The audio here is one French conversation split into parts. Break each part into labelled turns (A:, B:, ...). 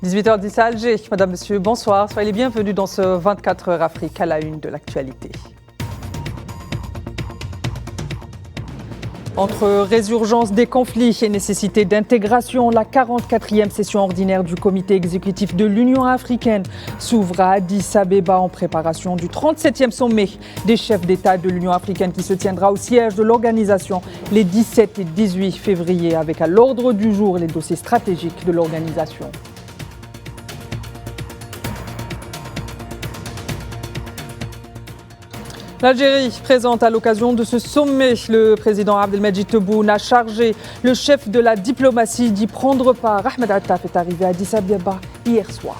A: 18h10 à Alger. Madame, Monsieur, bonsoir. Soyez les bienvenus dans ce 24 heures Afrique à la une de l'actualité. Entre résurgence des conflits et nécessité d'intégration, la 44e session ordinaire du comité exécutif de l'Union africaine s'ouvre à Addis Abeba en préparation du 37e sommet des chefs d'État de l'Union africaine qui se tiendra au siège de l'organisation les 17 et 18 février avec à l'ordre du jour les dossiers stratégiques de l'organisation. L'Algérie présente à l'occasion de ce sommet. Le président Abdelmadjid Tebboune a chargé le chef de la diplomatie d'y prendre part. Ahmed Attaf est arrivé à Addis Abeba hier soir.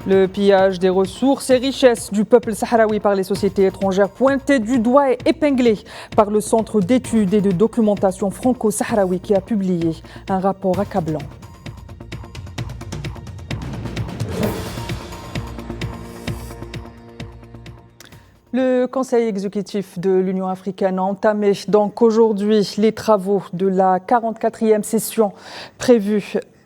A: Le pillage des ressources et richesses du peuple sahraoui par les sociétés étrangères pointé du doigt et épinglé par le Centre d'études et de documentation franco-sahraoui qui a publié un rapport accablant. Le Conseil exécutif de l'Union africaine a entamé donc aujourd'hui les travaux de la 44e session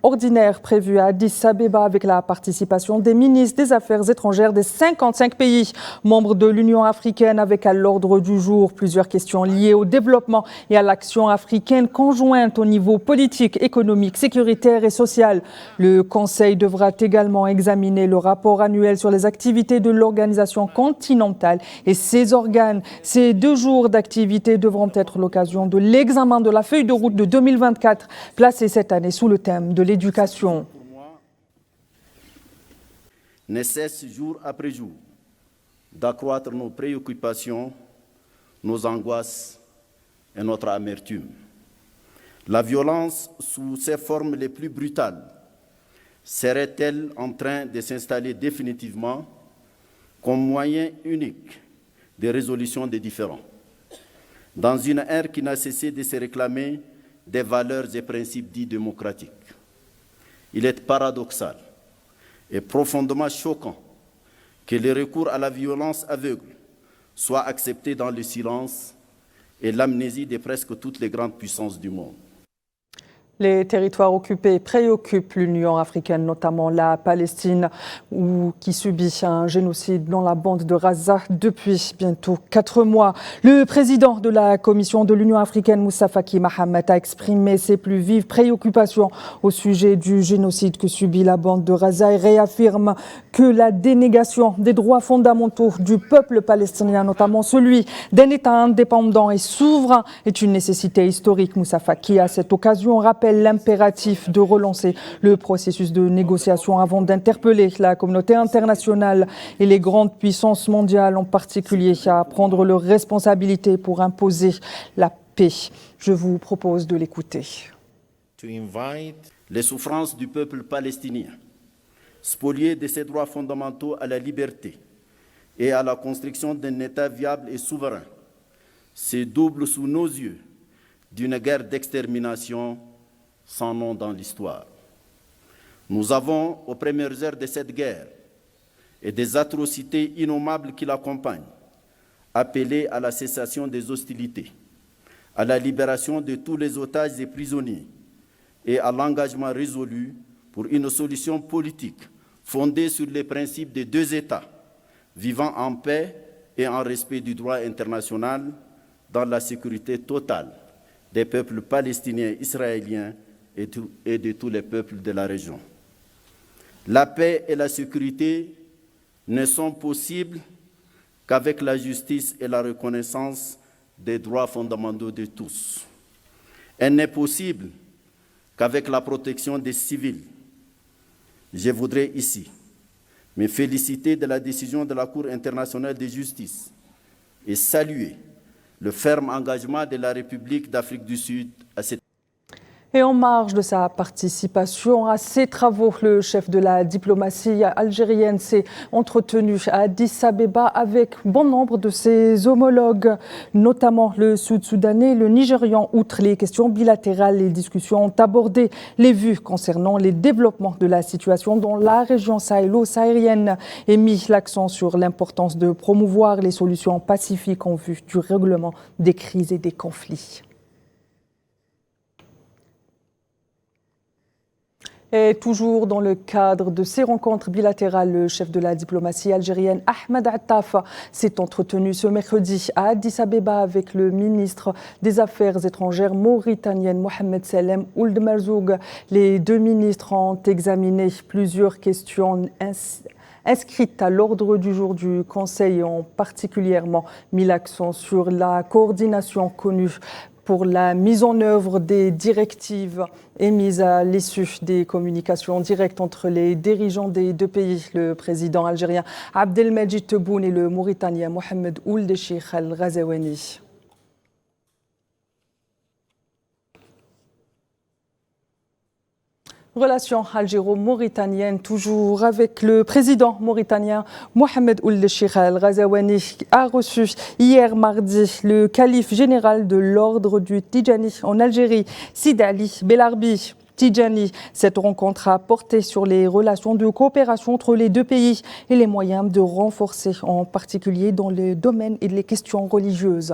A: ordinaire prévue à Addis Abeba avec la participation des ministres des Affaires étrangères des 55 pays membres de l'Union africaine avec à l'ordre du jour plusieurs questions liées au développement et à l'action africaine conjointe au niveau politique, économique, sécuritaire et social. Le Conseil devra également examiner le rapport annuel sur les activités de l'organisation continentale et ses organes. Ces 2 jours d'activité devront être l'occasion de l'examen de la feuille de route de 2024 placée cette année sous le thème de l'éducation.
B: Ne cesse jour après jour d'accroître nos préoccupations, nos angoisses et notre amertume. La violence sous ses formes les plus brutales serait-elle en train de s'installer définitivement comme moyen unique de résolution des différends, dans une ère qui n'a cessé de se réclamer des valeurs et principes dits démocratiques? Il est paradoxal et profondément choquant que le recours à la violence aveugle soit accepté dans le silence et l'amnésie de presque toutes les grandes puissances du monde.
A: Les territoires occupés préoccupent l'Union africaine, notamment la Palestine, qui subit un génocide dans la bande de Gaza depuis bientôt 4 mois. Le président de la Commission de l'Union africaine, Moussa Faki Mahamat, a exprimé ses plus vives préoccupations au sujet du génocide que subit la bande de Gaza et réaffirme que la dénégation des droits fondamentaux du peuple palestinien, notamment celui d'un État indépendant et souverain, est une nécessité historique. Moussa Faki, à cette occasion, rappelle l'impératif de relancer le processus de négociation avant d'interpeller la communauté internationale et les grandes puissances mondiales en particulier à prendre leurs responsabilités pour imposer la paix. Je vous propose de l'écouter.
B: Les souffrances du peuple palestinien, spolié de ses droits fondamentaux à la liberté et à la construction d'un État viable et souverain, se doublent sous nos yeux d'une guerre d'extermination sans nom dans l'histoire. Nous avons, aux premières heures de cette guerre et des atrocités innommables qui l'accompagnent, appelé à la cessation des hostilités, à la libération de tous les otages et prisonniers et à l'engagement résolu pour une solution politique fondée sur les principes des 2 États, vivant en paix et en respect du droit international, dans la sécurité totale des peuples palestiniens, israéliens et de tous les peuples de la région. La paix et la sécurité ne sont possibles qu'avec la justice et la reconnaissance des droits fondamentaux de tous. Elle n'est possible qu'avec la protection des civils. Je voudrais ici me féliciter de la décision de la Cour internationale de justice et saluer le ferme engagement de la République d'Afrique du Sud à cette
A: Et en marge de sa participation à ces travaux, le chef de la diplomatie algérienne s'est entretenu à Addis Abeba avec bon nombre de ses homologues, notamment le Sud-Soudanais et le Nigérian. Outre les questions bilatérales, les discussions ont abordé les vues concernant les développements de la situation dans la région sahélo-saharienne et mis l'accent sur l'importance de promouvoir les solutions pacifiques en vue du règlement des crises et des conflits. Et toujours dans le cadre de ces rencontres bilatérales, le chef de la diplomatie algérienne Ahmed Attaf s'est entretenu ce mercredi à Addis Abeba avec le ministre des Affaires étrangères mauritanien Mohamed Salem Ould Merzoug. Les deux ministres ont examiné plusieurs questions inscrites à l'ordre du jour du Conseil et ont particulièrement mis l'accent sur la coordination connue pour la mise en œuvre des directives émises à l'issue des communications directes entre les dirigeants des deux pays, le président algérien Abdelmajid Tebboune et le Mauritanien Mohamed Ould Cheikh Al-Ghazouani. Relation algéro-mauritanienne, toujours avec le président mauritanien Mohamed Ould Cheikh Al-Ghazouani, a reçu hier mardi le calife général de l'ordre du Tidjani en Algérie, Sid Ali Belarbi Tidjani. Cette rencontre a porté sur les relations de coopération entre les deux pays et les moyens de renforcer, en particulier dans le domaine et les questions religieuses.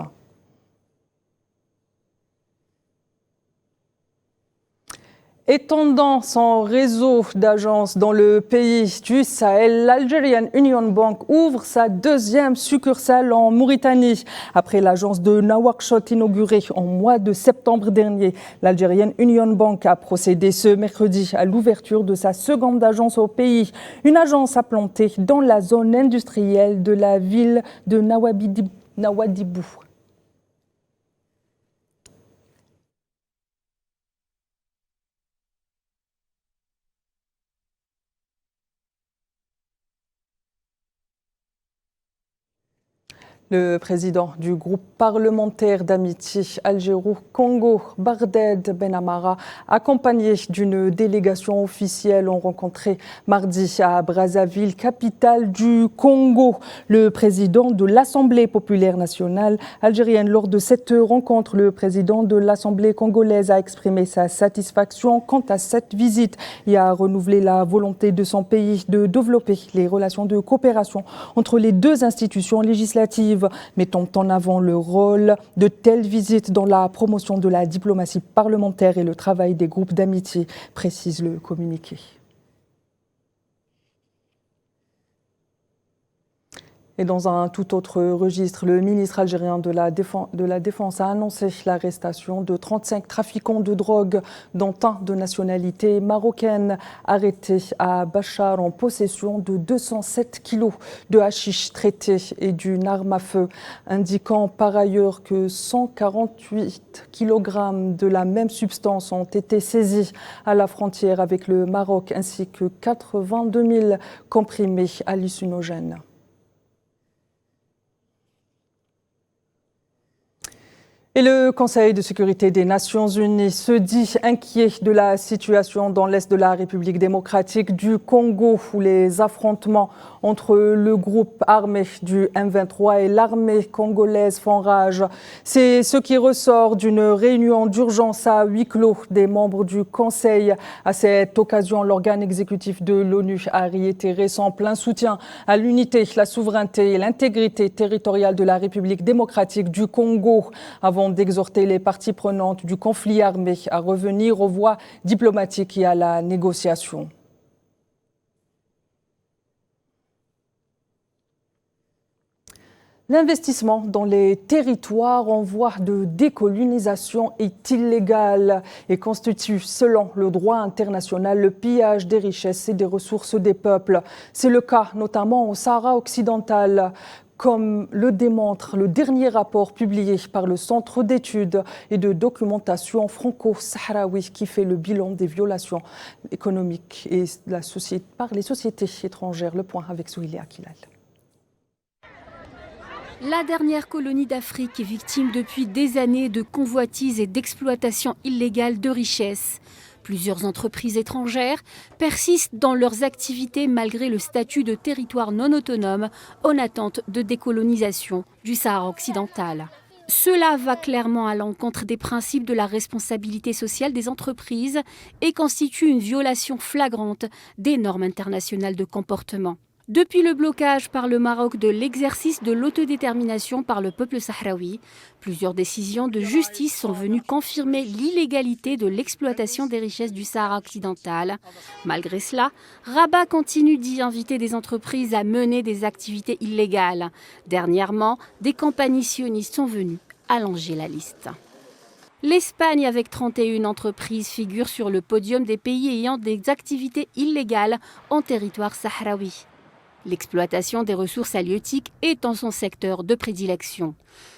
A: Étendant son réseau d'agences dans le pays du Sahel, l'Algerian Union Bank ouvre sa deuxième succursale en Mauritanie. Après l'agence de Nouakchott inaugurée en mois de septembre dernier, l'Algerian Union Bank a procédé ce mercredi à l'ouverture de sa seconde agence au pays. Une agence implantée dans la zone industrielle de la ville de Nouadhibou. Le président du groupe parlementaire d'amitié Algéro-Congo, Barded Benamara, accompagné d'une délégation officielle, ont rencontré mardi à Brazzaville, capitale du Congo, le président de l'Assemblée populaire nationale algérienne. Lors de cette rencontre, le président de l'Assemblée congolaise a exprimé sa satisfaction quant à cette visite et a renouvelé la volonté de son pays de développer les relations de coopération entre les deux institutions législatives, mettant en avant le rôle de telles visites dans la promotion de la diplomatie parlementaire et le travail des groupes d'amitié, précise le communiqué. Et dans un tout autre registre, le ministre algérien de la Défense a annoncé l'arrestation de 35 trafiquants de drogue, dont un de nationalité marocaine, arrêté à Bachar en possession de 207 kilos de hashish traité et d'une arme à feu, indiquant par ailleurs que 148 kg de la même substance ont été saisis à la frontière avec le Maroc, ainsi que 82 000 comprimés hallucinogènes. Et le Conseil de sécurité des Nations Unies se dit inquiet de la situation dans l'est de la République démocratique du Congo, où les affrontements entre le groupe armé du M23 et l'armée congolaise font rage. C'est ce qui ressort d'une réunion d'urgence à huis clos des membres du Conseil. À cette occasion, l'organe exécutif de l'ONU a réitéré son plein soutien à l'unité, la souveraineté et l'intégrité territoriale de la République démocratique du Congo, avant d'exhorter les parties prenantes du conflit armé à revenir aux voies diplomatiques et à la négociation. L'investissement dans les territoires en voie de décolonisation est illégal et constitue, selon le droit international, le pillage des richesses et des ressources des peuples. C'est le cas notamment au Sahara occidental, comme le démontre le dernier rapport publié par le Centre d'études et de documentation franco-sahraoui qui fait le bilan des violations économiques et par les sociétés étrangères. Le point avec Souilia Kilal.
C: La dernière colonie d'Afrique est victime depuis des années de convoitises et d'exploitation illégale de richesses. Plusieurs entreprises étrangères persistent dans leurs activités malgré le statut de territoire non autonome en attente de décolonisation du Sahara occidental. Cela va clairement à l'encontre des principes de la responsabilité sociale des entreprises et constitue une violation flagrante des normes internationales de comportement. Depuis le blocage par le Maroc de l'exercice de l'autodétermination par le peuple sahraoui, plusieurs décisions de justice sont venues confirmer l'illégalité de l'exploitation des richesses du Sahara occidental. Malgré cela, Rabat continue d'y inviter des entreprises à mener des activités illégales. Dernièrement, des compagnies sionistes sont venues allonger la liste. L'Espagne, avec 31 entreprises, figure sur le podium des pays ayant des activités illégales en territoire sahraoui. L'exploitation des ressources halieutiques est en son secteur de prédilection.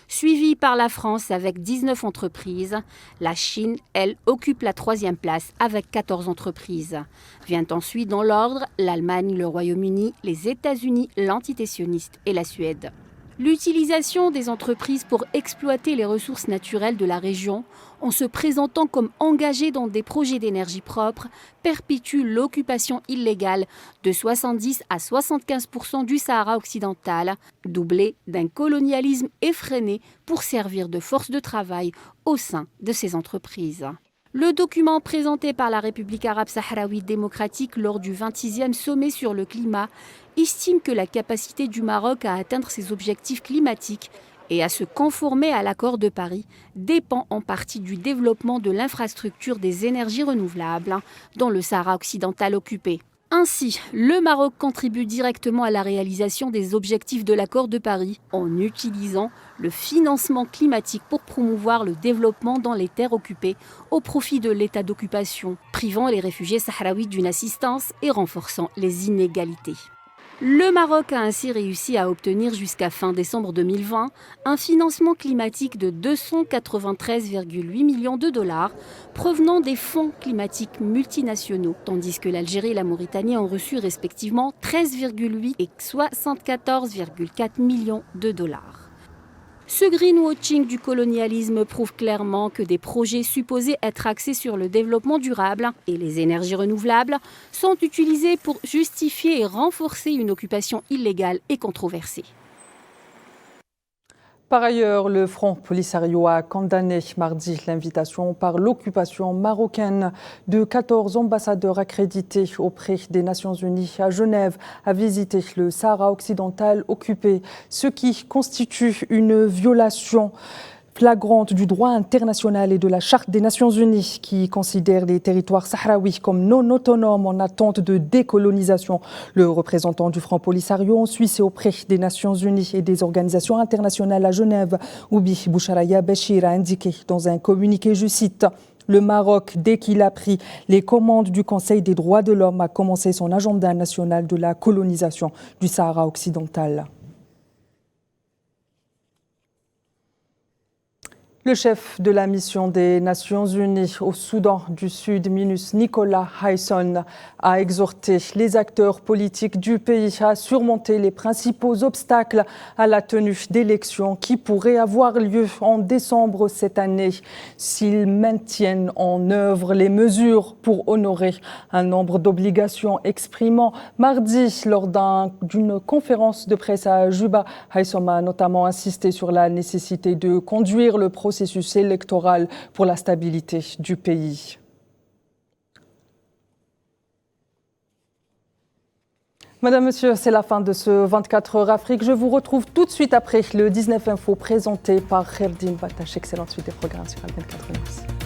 C: Suivie par la France avec 19 entreprises, la Chine, elle, occupe la 3e place avec 14 entreprises. Vient ensuite dans l'ordre l'Allemagne, le Royaume-Uni, les États-Unis, l'entité sioniste et la Suède. L'utilisation des entreprises pour exploiter les ressources naturelles de la région, en se présentant comme engagées dans des projets d'énergie propre, perpétue l'occupation illégale de 70 à 75% du Sahara occidental, doublée d'un colonialisme effréné pour servir de force de travail au sein de ces entreprises. Le document présenté par la République arabe sahraoui démocratique lors du 26e sommet sur le climat estime que la capacité du Maroc à atteindre ses objectifs climatiques et à se conformer à l'accord de Paris dépend en partie du développement de l'infrastructure des énergies renouvelables dans le Sahara occidental occupé. Ainsi, le Maroc contribue directement à la réalisation des objectifs de l'accord de Paris en utilisant le financement climatique pour promouvoir le développement dans les terres occupées au profit de l'état d'occupation, privant les réfugiés sahraouis d'une assistance et renforçant les inégalités. Le Maroc a ainsi réussi à obtenir jusqu'à fin décembre 2020 un financement climatique de 293,8 millions de dollars provenant des fonds climatiques multinationaux, tandis que l'Algérie et la Mauritanie ont reçu respectivement 13,8 et 74,4 millions de dollars. Ce greenwashing du colonialisme prouve clairement que des projets supposés être axés sur le développement durable et les énergies renouvelables sont utilisés pour justifier et renforcer une occupation illégale et controversée.
A: Par ailleurs, le Front Polisario a condamné mardi l'invitation par l'occupation marocaine de 14 ambassadeurs accrédités auprès des Nations Unies à Genève à visiter le Sahara occidental occupé, ce qui constitue une violation flagrante du droit international et de la Charte des Nations Unies qui considère les territoires sahraouis comme non autonomes en attente de décolonisation. Le représentant du Front Polisario en Suisse et auprès des Nations Unies et des organisations internationales à Genève, Oubi Boucharaya Béchir, a indiqué dans un communiqué, je cite, « Le Maroc, dès qu'il a pris les commandes du Conseil des droits de l'homme, a commencé son agenda national de la colonisation du Sahara occidental. » Le chef de la mission des Nations Unies au Soudan du Sud, MINUS, Nicolas Hayson, a exhorté les acteurs politiques du pays à surmonter les principaux obstacles à la tenue d'élections qui pourraient avoir lieu en décembre cette année s'ils maintiennent en œuvre les mesures pour honorer un nombre d'obligations, exprimant mardi lors d'une conférence de presse à Juba. Hayson a notamment insisté sur la nécessité de conduire le processus électoral pour la stabilité du pays. Madame, Monsieur, c'est la fin de ce 24 heures Afrique. Je vous retrouve tout de suite après le 19 Info présenté par Kherdine Batache. Excellente suite des programmes sur Al 24 News.